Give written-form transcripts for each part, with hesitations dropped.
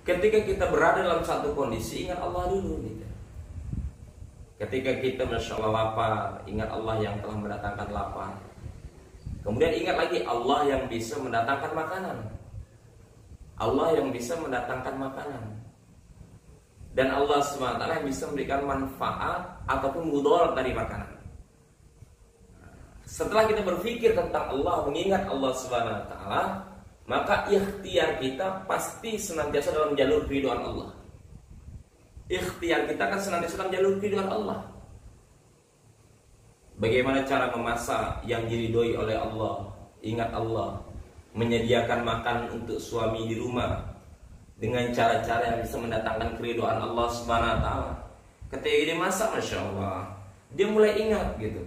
ketika kita berada dalam satu kondisi, ingat Allah dulu gitu. Ketika kita Masya Allah lapar, ingat Allah yang telah mendatangkan lapar. Kemudian ingat lagi Allah yang bisa mendatangkan makanan. Allah yang bisa mendatangkan makanan. Dan Allah SWT yang bisa memberikan manfaat ataupun mudarat dari makanan. Setelah kita berpikir tentang Allah, mengingat Allah SWT, maka ikhtiar kita pasti senantiasa dalam jalur keridhaan Allah. Ikhtiar kita akan senantiasa dalam jalur keridhaan Allah. Bagaimana cara memasak yang diridhoi oleh Allah? Ingat Allah. Menyediakan makan untuk suami di rumah dengan cara-cara yang bisa mendatangkan keridhaan Allah Subhanahu wa taala. Ketika dia masak, Masya Allah, dia mulai ingat gitu.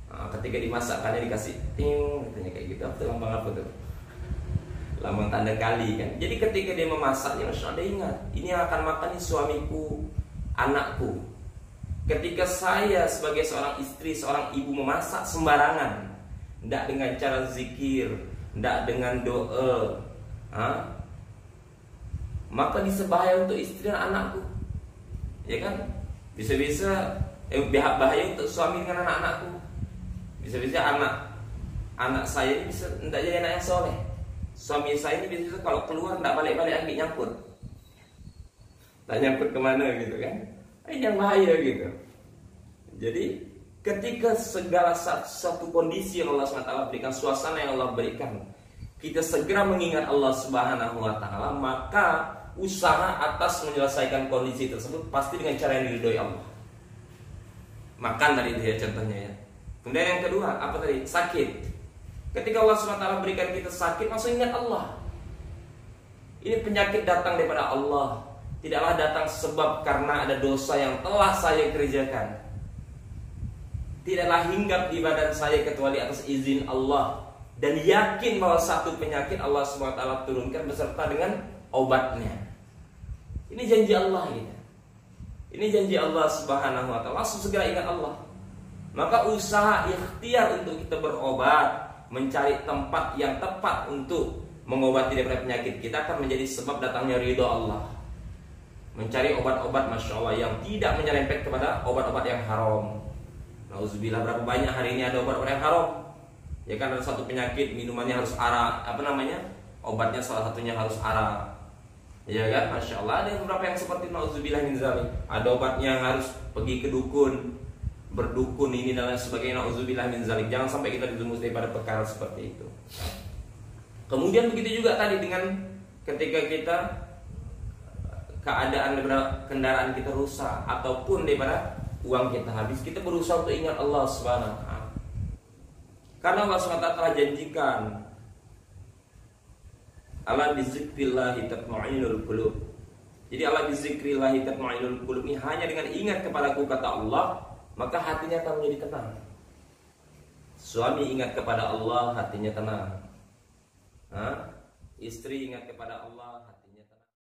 Nah, ketika dimasakkannya dikasih ting, katanya kayak gitu. Apa lambang apa tuh? Lambang tanda kali kan. Jadi ketika dia memasaknya, Masya Allah, dia ingat, ini yang akan makan ini suamiku, anakku. Ketika saya sebagai seorang istri, seorang ibu memasak sembarangan, tidak dengan cara zikir, tidak dengan doa, maka bisa bahaya untuk istri dan anakku, ya kan? Bisa-bisa bahaya untuk suami dengan anak-anakku. Bisa-bisa anak saya ini bisa tidak jadi anak yang soleh. Suami saya ini bisa kalau keluar tidak balik-balik lagi nyangkut. Tak nyangkut kemana gitu kan? Ini yang bahaya gitu. Jadi ketika segala satu kondisi yang Allah SWT berikan, suasana yang Allah berikan, kita segera mengingat Allah Subhanahu wa taala, maka usaha atas menyelesaikan kondisi tersebut pasti dengan cara yang diridhoi Allah. Makan tadi dia contohnya ya. Kemudian yang kedua, apa tadi? Sakit. Ketika Allah SWT berikan kita sakit, langsung ingat Allah. Ini penyakit datang daripada Allah, tidaklah datang sebab karena ada dosa yang telah saya kerjakan. Tidaklah hinggap di badan saya kecuali atas izin Allah. Dan yakin bahwa satu penyakit Allah SWT turunkan beserta dengan obatnya. Ini janji Allah gitu. Ini janji Allah Subhanahu wa taala. Langsung segera ingat Allah. Maka usaha ikhtiar untuk kita berobat, mencari tempat yang tepat untuk mengobati daripada penyakit kita akan menjadi sebab datangnya ridho Allah. Mencari obat-obat Masya Allah yang tidak menyerempet kepada obat-obat yang haram. Nauzubillah, berapa banyak hari ini ada obat-obat yang haram. Ya kan, ada satu penyakit minumannya harus arak, obatnya salah satunya harus arak. Ya kan, Masya Allah, ada beberapa yang seperti nauzubillah min dzalik. Ada obatnya harus pergi ke dukun, berdukun ini dan lain sebagainya, nauzubillah min dzalik. Jangan sampai kita dijerumus daripada perkara seperti itu. Kemudian begitu juga tadi dengan ketika kita keadaan daripada kendaraan kita rusak ataupun daripada uang kita habis, kita berusaha untuk ingat Allah Subhanahu wa taala. Karena Allah SWT telah janjikan, ala bizikrillahi tatma'innul qulub. Jadi ala bizikrillahi tatma'innul qulub ini hanya dengan ingat kepadaku, kata Allah, maka hatinya akan menjadi tenang. Suami ingat kepada Allah, hatinya tenang. Istri ingat kepada Allah,